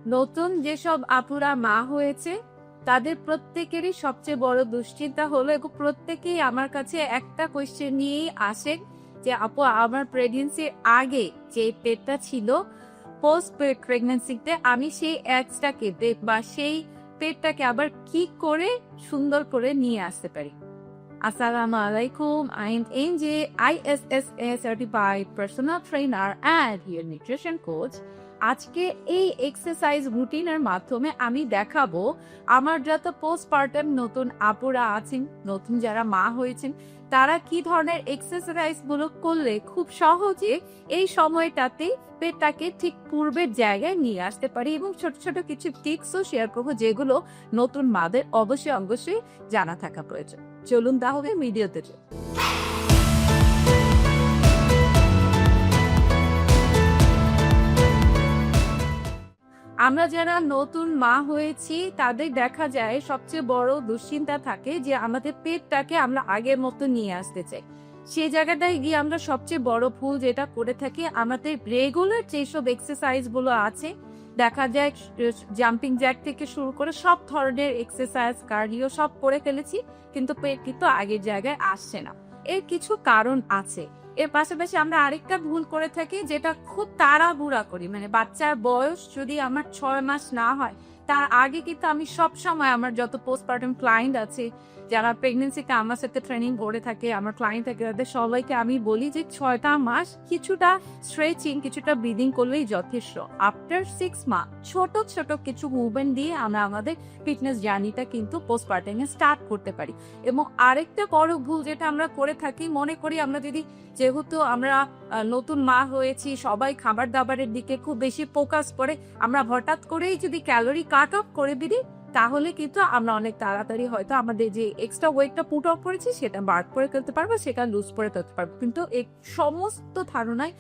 নতুন যেসব আপুরা মা হয়েছে তাদের প্রত্যেকেরই সবচেয়ে বড় দুশ্চিন্তা হলো এবং প্রত্যেকেই আমার কাছে একটা কোয়েশ্চেন নিয়েই আসে যে আপু আমার প্রেগনেন্সির আগে যে পেটটা ছিল পোস্ট প্রেগনেন্সিতে আমি সেই এক্সটাকে বা সেই পেটটাকে আবার কি করে সুন্দর করে নিয়ে আসতে পারি। Assalamu alaikum. I am AJ, ISSA certified personal trainer and your nutrition coach. আজকে এই এক্সারসাইজ রুটিনের মাধ্যমে আমি দেখাবো আমার যত পোস্টপার্টাম নতুন আপুরা আছেন, নতুন যারা মা হয়েছেন, তারা কি ধরনের এক্সারসাইজ গুলো করলে খুব সহজে এই সময়টাতে পেটটাকে ঠিক পূর্বের জায়গায় নিয়ে আসতে পারি এবং ছোট ছোট কিছু টিপসও শেয়ার করবো যেগুলো নতুন মাদের অবশ্যই জানা থাকা প্রয়োজন। চলুন তাহলে ভিডিওতে। আমরা যারা নতুন মা হয়েছি তাদের দেখা যায় সবচেয়ে বড় দুশ্চিন্তা থাকে যে আমাদের পেটটাকে আমরা আগের মতো নিয়ে আসতে চাই। সেই জায়গাটায় গিয়ে আমরা সবচেয়ে বড় ভুল যেটা করে থাকি, আমাদের রেগুলার যেসব এক্সারসাইজ গুলো আছে, দেখা যায় জাম্পিং জ্যাক থেকে শুরু করে সব ধরনের এক্সারসাইজ কার্ডিও সব করে ফেলেছি, কিন্তু পেট কিন্তু আগের জায়গায় আসছে না। এর কিছু কারণ আছে। এর পাশাপাশি আমরা আরেকটা ভুল করে থাকি যেটা খুব তাড়াহুড়া করি, মানে বাচ্চার বয়স যদি আমার 6 মাস না হয় তার আগে কিন্তু আমি সব সময় আমার যত পোস্টপার্টাম ক্লায়েন্ট আছে যারা প্রেগনেন্সিতে আমার সাথে ট্রেনিং করে থাকে, আমার ক্লায়েন্ট থাকে, তাদের সবাইকে আমি বলি যে 6টা মাস কিছুটা স্ট্রেচিং, কিছুটা ব্রিদিং করলেই যথেষ্ট। আফটার 6 মাস ছোট ছোট কিছু মুভমেন্ট দিয়ে আমরা আমাদের ফিটনেস জার্নিটা কিন্তু পোস্টপার্টামে স্টার্ট করতে পারি। এবং আরেকটা বড় ভুল যেটা আমরা করে থাকি, মনে করি আমরা যদি, যেহেতু আমরা নতুন মা হয়েছি, সবাই খাবার দাবারের দিকে খুব বেশি ফোকাস করে, আমরা হঠাৎ করেই যদি ক্যালোরি কাট অফ করে দিই তাহলে কিন্তু আমরা অনেক তাড়াতাড়ি হয়তো আমাদের যে এক্সট্রা ওয়েটটা পুট অফ করেছি সেটা বার্ন করে ফেলতে পারবো, সেটা লুজ করে ফেলতে পারবো। কিন্তু এই সমস্ত ধারণায়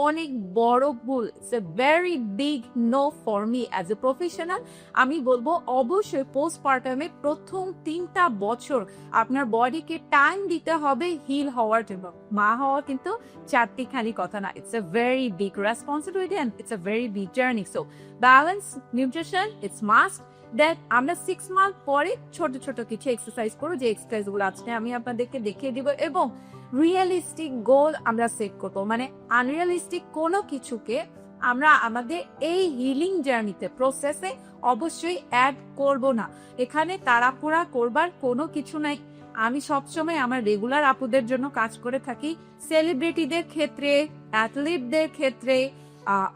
অনেক বড় ভুল। It's a very big no for me as a professional. আমি বলবো অবশ্যই পোস্টপার্টামে প্রথম 3টা বছর আপনার বডিকে টাইম দিতে হবে হিল হওয়ার জন্য। মা হওয়া কিন্তু চারটি খালি কথা না, it's a very big responsibility and it's a very big journey. So balance nutrition it's must. Then আমরা 6 মান্থ পরে ছোট ছোট কিছু এক্সারসাইজ করবো, যে এক্সারসাইজ গুলো আজকে আমি আপনাদেরকে দেখিয়ে দিব, এবং রিয়েলিস্টিক গোল আমরা সেট করবো। মানে আনরিয়ালিস্টিক কোনো কিছুকে আমরা আমাদের এই হিলিং জার্নিতে প্রসেসে অবশ্যই অ্যাড করব না। এখানে তাড়াহুড়া করবার কোনো কিছু নাই। আমি সবসময় আমার রেগুলার আপুদের জন্য কাজ করে থাকি। সেলিব্রিটিদের ক্ষেত্রে, অ্যাথলিটদের ক্ষেত্রে,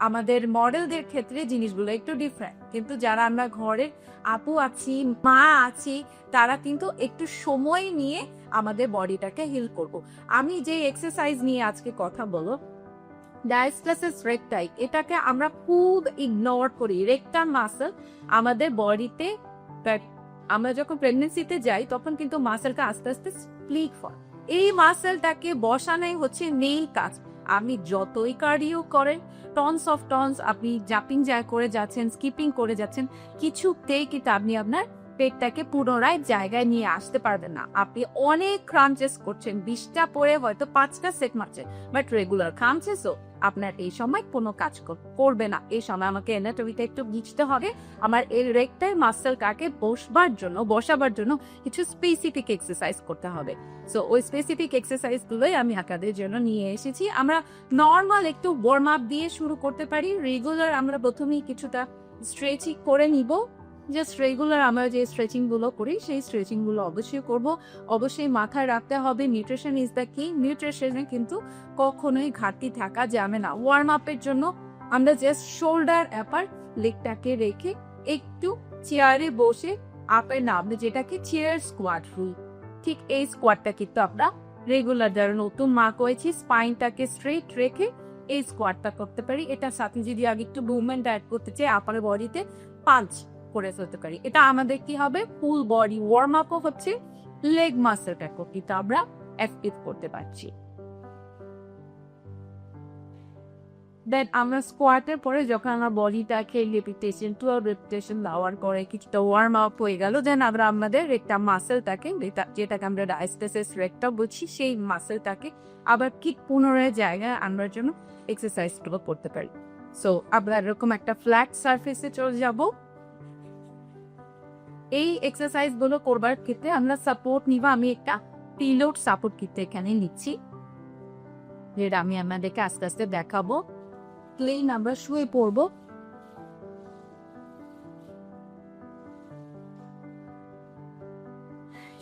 আমাদের মডেলদের ক্ষেত্রে জিনিসগুলো একটু ডিফারেন্ট, কিন্তু যারা আমরা ঘরের আপু আছি, মা আছি, তারা কিন্তু একটু সময় নিয়ে আমাদের বডিটাকে হিল করব। আমি যে এক্সারসাইজ নিয়ে আজকে কথা বলবো, ডায়াস্টাসিস রেকটাই, এটাকে আমরা খুব ইগনোর করি। রেকটাম মাসল আমাদের বডিতে, আমরা যখন প্রেগনেন্সিতে যাই তখন কিন্তু মাসলটা আস্তে আস্তে স্প্লিট হয়। এই মাসলটাকে বসানোই হচ্ছে মেইন কাজ। আপনি যতই কার্ডিও করেন, টনস অফ টনস আপনি জাম্পিং জ্যাক করে যাচ্ছেন, স্কিপিং করে যাচ্ছেন, কিছুতেই কিন্তু আপনি আপনার পেটটাকে পুনরায় জায়গায় নিয়ে আসতে পারবেন না। আপনি অনেক ক্রাঞ্চেস করছেন, 20টা পরে হয়তো 5টা সেট মারছেন, বাট রেগুলার ক্রাঞ্চেসও আপনার এই সময় কোনো কাজ করবে না। এই সময় আমাকে অ্যানাটমিটা একটু বুঝতে হবে। আমার এই রেকটাই মাসলটাকে বসাবার জন্য কিছু স্পেসিফিক এক্সারসাইজ করতে হবে। সো ওই স্পেসিফিক এক্সারসাইজ গুলোই আমি আপনাদের জন্য নিয়ে এসেছি। আমরা নর্মাল একটু ওয়ার্ম আপ দিয়ে শুরু করতে পারি। রেগুলার আমরা প্রথমেই কিছুটা স্ট্রেচিং করে নিব। জাস্ট রেগুলার আমরা যে স্ট্রেচিং গুলো করি সেই স্ট্রেচিং গুলো অবশ্যই করব। অবশ্যই মাথায় রাখতে হবে নিউট্রিশন ইজ দ্য কি। নিউট্রিশনে কিন্তু কখনোই ঘাটতি থাকা যাবে না। ওয়ার্ম আপের জন্য আমরা জাস্ট শোল্ডার অ্যাপার লেগটাকে রেখে একটু চেয়ারে বসে আপে নামবে, যেটাকে চেয়ার স্কোয়াট রুল। ঠিক এই স্কোয়াটটা কিন্তু আমরা রেগুলার যারা নতুন মা করেছি স্পাইনটাকে স্ট্রেট রেখে এই স্কোয়াটটা করতে পারি। এটার সাথে যদি আগে একটু মুভমেন্ট অ্যাড করতে চাই, আপার বডিতে পাঞ্চ করে ফেলতে পারি। এটা আমাদের কি হবে, ফুল বডি ওয়ার্ম আপও হচ্ছে, লেগ মাসলটাকে কিন্তু আমরা অ্যাক্টিভ করতে পারছি। দেন আমরা স্কোয়াটের পরে যখন আমরা বডিটাকে রেপিটেশন 12 রেপিটেশন দেওয়ার পরে কিছুটা ওয়ার্ম আপ হয়ে গেল, দেন আমরা আমাদের একটা মাসেলটাকে, যেটাকে আমরা ডায়াস্টাসিস রেকটা বলছি, সেই মাসেলটাকে আবার ঠিক পুনরায় জায়গায় আনবার জন্য এক্সারসাইজগুলো করতে পারি। সো আমরা এরকম একটা ফ্ল্যাট সারফেসে চলে যাব। এই এক্সারসাইজ গুলো করবার ক্ষেত্রে আমরা সাপোর্ট নিব। আমি একটা পিলোড সাপোর্ট কিন্তু এখানে নিচ্ছি, যেটা আমি আমাদেরকে আস্তে আস্তে দেখাবো। প্লেন আমরা শুয়ে পড়বো।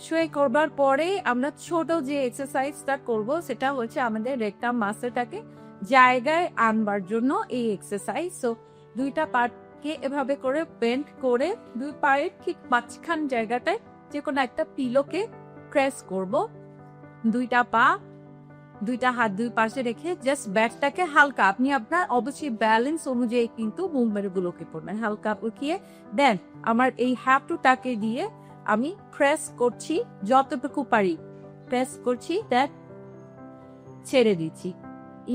শুয়ে করবার পরে আমরা ছোট যে এক্সারসাইজটা করব সেটা হচ্ছে আমাদের রেকটাম মাসলটাকে জায়গায় আনবার জন্য এই এক্সারসাইজ। সো দুইটা পার্টকে এভাবে করে বেন্ড করে দুই পায়ের ঠিক মাঝখান জায়গাটায় যে কোনো একটা পিলোকে প্রেস করব। দুইটা হাত দুই পাশে রেখে জাস্ট ব্যাকটাকে হালকা, আপনি আপনার অবশ্যই ব্যালেন্স অনুযায়ী কিন্তু মুভমেন্ট গুলোকে করবেন, হালকা উঠিয়ে দেন আমার এই হাঁটুটাকে দিয়ে আমি প্রেস করছি যতটুকু পারি, প্রেস করছি দেন ছেড়ে দিচ্ছি,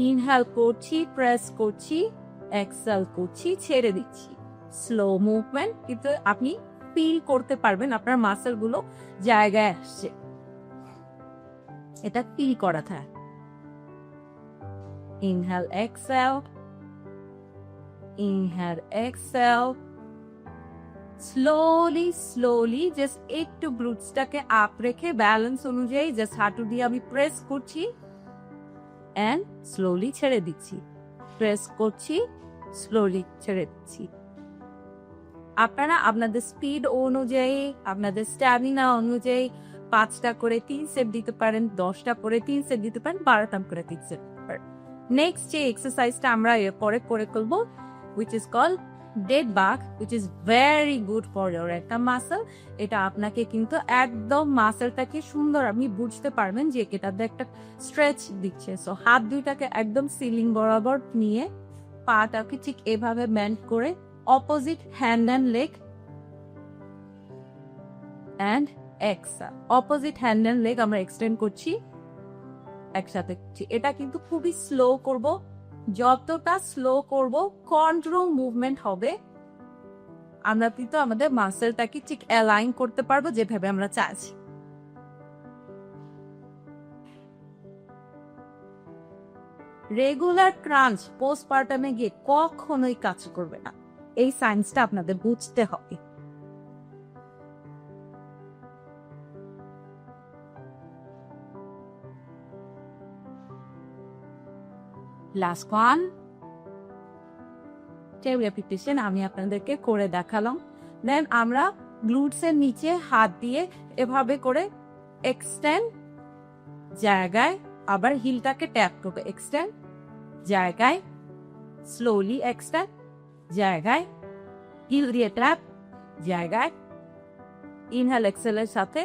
ইনহেল করছি, প্রেস করছি, এক্সহেল করছি, ছেড়ে দিচ্ছি। স্লো মুভমেন্ট, কিন্তু আপনি ফিল করতে পারবেন আপনার মাসেল গুলো জায়গায় আসছে, এটা ফিল করা থাকে। Inhale, exhale. Inhale, exhale. Slowly, just একটু গ্লুটসটাকে আপ রেখে ব্যালেন্স অনুযায়ী জাস্ট হাঁটু দিয়ে আমি প্রেস করছি এন্ড স্লোলি ছেড়ে দিচ্ছি, প্রেস করছি, স্লোলি ছেড়ে দিচ্ছি। আপনারা আপনাদের স্পিড অনুযায়ী, আপনাদের স্ট্যামিনা অনুযায়ী 5টা করে 3 সেট দিতে পারেন, 10টা করে 3 সেট দিতে পারেন, 12টা করে 3 সেট দিতে পারেন। নেক্সট যে এক্সারসাইজটা আমরা এরপরে করে করব, which is called dead bug, which is very good for your একটা মাসল। এটা আপনাকে কিন্তু একদম মাসলটাকে সুন্দর আপনি বুঝতে পারবেন যে এটাতে একটা স্ট্রেচ দিচ্ছে। সো হাত দুইটাকে একদম সিলিং বরাবর নিয়ে পাটাকে ঠিক এভাবে বেন্ড করে opposite hand and leg and এক্সা, অপোজিট হ্যান্ড অ্যান্ড লেগ আমরা এক্সটেন্ড করছি একসাথে। এটা কিন্তু খুবই স্লো করব, যতটা স্লো করব কন্ট্রোল মুভমেন্ট হবে, আমরা কিন্তু আমাদের মাসলটাকে ঠিক অ্যালাইন করতে পারবো যেভাবে আমরা চাইছি। রেগুলার ক্রাঞ্চ পোস্টপার্টামে গিয়ে কখনোই কাজ করবে না, এই সায়েন্সটা আপনাদের বুঝতে হবে। লাস্ট ওয়ান, রেপিটেশন আমি আপনাদেরকে করে দেখালাম। দেন আমরা গ্লুটসের নিচে হাত দিয়ে এভাবে করে এক্সটেন্ড, জায়গায় আবার হিলটাকে ট্যাপ করবে, এক্সটেন্ড, জায়গায়, স্লোলি এক্সটেন্ড, জায়গায়, হিল দিয়ে ট্যাপ, জায়গায়। ইনহেল এক্সেলের সাথে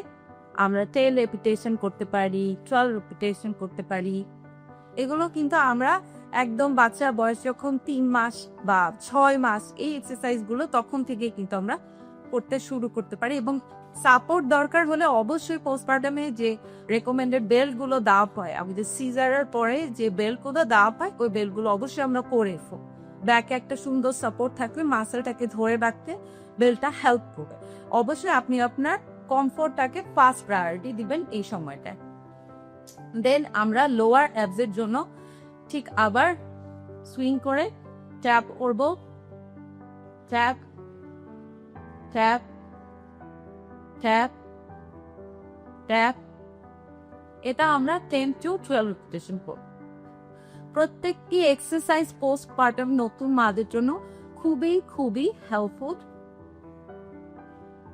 আমরা 10 রেপিটেশন করতে পারি, 12 রেপিটেশন করতে পারি। এগুলো কিন্তু আমরা একদম বাচ্চা বয়স যখন 3 মাস বা 6 মাস এই এক্সারসাইজ গুলো তখন থেকে কিন্তু আমরা করতে শুরু করতে পারি। এবং সাপোর্ট দরকার হলে অবশ্যই পোস্টপার্টামে যে রেকমেন্ডেড বেল্ট গুলো দেওয়া হয়, আমাদের সিজারের পরে যে বেল্ট গুলো দেওয়া হয় ওই বেল্ট গুলো অবশ্যই আমরা করে ব্যাকে একটা সুন্দর সাপোর্ট থাকবে, মাসেলটাকে ধরে রাখতে বেল্টটা হেল্প করবে। অবশ্যই আপনি আপনার কমফোর্টটাকে ফার্স্ট প্রায়োরিটি দিবেন এই সময়টায়। দেন আমরা লোয়ার অ্যাবসের জন্য ঠিক আবার সুইং করে ট্যাপ করব, ট্যাপ ট্যাপ ট্যাপ ট্যাপ। এটা আমরা 10 to 12 রেপিটেশন করব। প্রত্যেকটি এক্সারসাইজ পোস্টপার্টাম নতুন মাদের জন্য খুবই খুবই হেল্পফুল,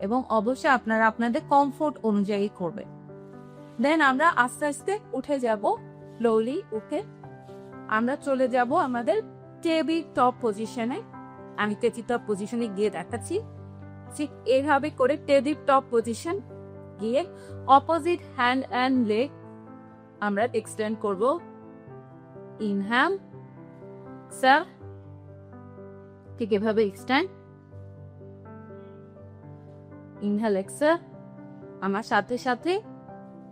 এবং অবশ্যই আপনারা আপনাদের কমফোর্ট অনুযায়ী করবেন। দেন আমরা আস্তে আস্তে উঠে যাব, স্লোলি উঠে আমরা চলে যাব আমাদের টেবি টপ পজিশনে। আমি টেবি টপ পজিশনে গিয়ে দেখাচ্ছি, ঠিক এইভাবে করে টেবি টপ পজিশন গিয়ে অপোজিট হ্যান্ড অ্যান্ড লেগ আমরা এক্সটেন্ড করব। ইনহেল, এক্সহেল, ঠিক এভাবে এক্সটেন্ড, ইনহেল, এক্সহেল, আমার সাথে সাথে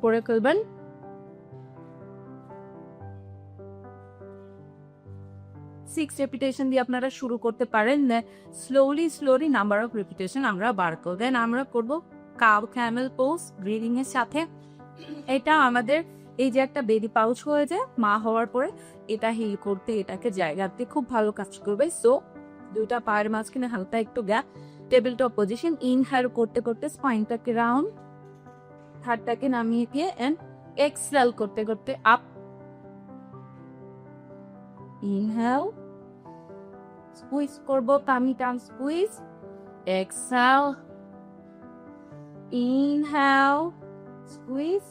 করে করবেন। 6 রেপিটেশন দিয়ে আপনারা শুরু করতে পারেন। স্লোলি নাম্বার অফ রেপিটেশন আমরা বার করব। দেন আমরা করব কাউ ক্যামেল পোজ ব্রিদিং এর সাথে। এটা আমাদের এই যে একটা বেবি পাউচ হয়ে যায় মা হওয়ার পরে, এটা হিল করতে, এটাকে জায়গাতে খুব ভালো কাজ করবে। সো দুইটা পায়ের মাঝখানে হালকা একটু gap, table top position, inhale করতে করতে স্পাইনটাকে রাউন্ড, হাতটাকে নামিয়ে দিয়ে এন্ড এক্সহেল করতে করতে আপ, ইনহেল, স্কুইজ করব, টামি টান squeeze, exhale, inhale, squeeze,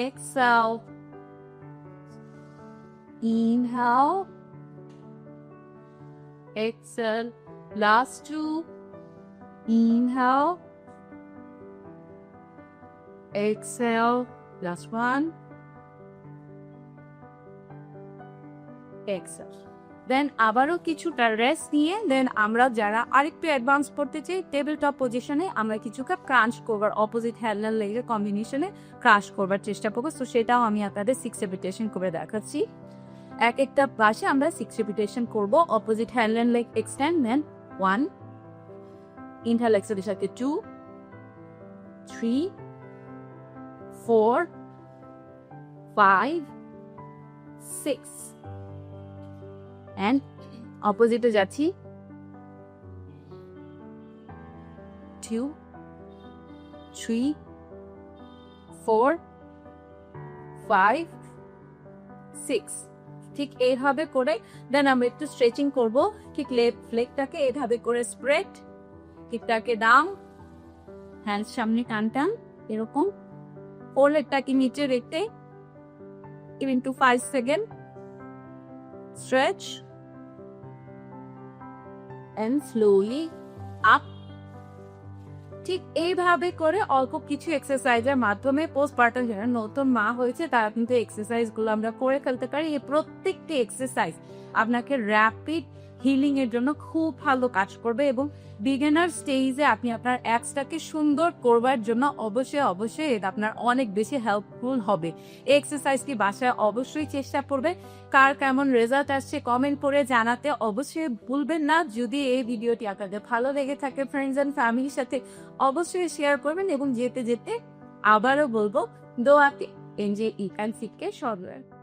exhale, inhale, exhale, last two, inhale, exhale, last one, exhale. দেন আবারও কিছুটা রেস্ট নিয়ে দেন আমরা যারা আরেকটু অ্যাডভান্স করতে চাই, টেবিল টপ পজিশনে আমরা কিছুটা ক্রাঞ্চ করবার, অপোজিট হ্যান্ডেল লেগের কম্বিনেশনে ক্রাশ করবার চেষ্টা করবো। তো সেটাও আমি আপনাদের 6 রেপিটেশন করে দেখাচ্ছি। এক একটা পাশে আমরা 6 রেপিটেশন করব। অপোজিট হ্যান্ডেল লেগ এক্সটেন্ড, দেন 1, ইনহেল এক্সেলের সাথে 2, 3, 4, 5, 6 and opposite যাচ্ছি 2, 3, 4, 5, 6 ঠিক এইভাবে করে দেন আমরা একটু স্ট্রেচিং করব। ঠিক লেফট লেগটাকে এইভাবে করে স্প্রেড, হিপটাকে ডাউন, হ্যান্ড সামনে টান টান এরকম, ওর লেগটাকে নিচে রেখে even to 5 second stretch and slowly up। ঠিক এইভাবে করে অল্প কিছু এক্সারসাইজের মাধ্যমে পোস্টপার্টাম যারা নতুন মা হয়েছে তারা কিন্তু এক্সারসাইজ গুলো আমরা করে ফেলতে পারি। এই প্রত্যেকটি এক্সারসাইজ আপনাকে র্যাপিড হিলিং এর জন্য খুব ভালো কাজ করবে এবং বিগিনার স্টেজে আপনি আপনার অ্যাপসটাকে সুন্দর করবার জন্য অবশ্যই এটা আপনার অনেক বেশি হেল্পফুল হবে। এই এক্সারসাইজটি বাসায় অবশ্যই চেষ্টা করবে। কার কেমন রেজাল্ট আসছে কমেন্ট করে জানাতে অবশ্যই ভুলবেন না। যদি এই ভিডিওটি আপনাদের ভালো লেগে থাকে ফ্রেন্ডস এন্ড ফ্যামিলির সাথে অবশ্যই শেয়ার করবেন এবং যেতে যেতে আবারও বলবো দোয়াতে এনজে ই ক্যান সিটকে সরবে।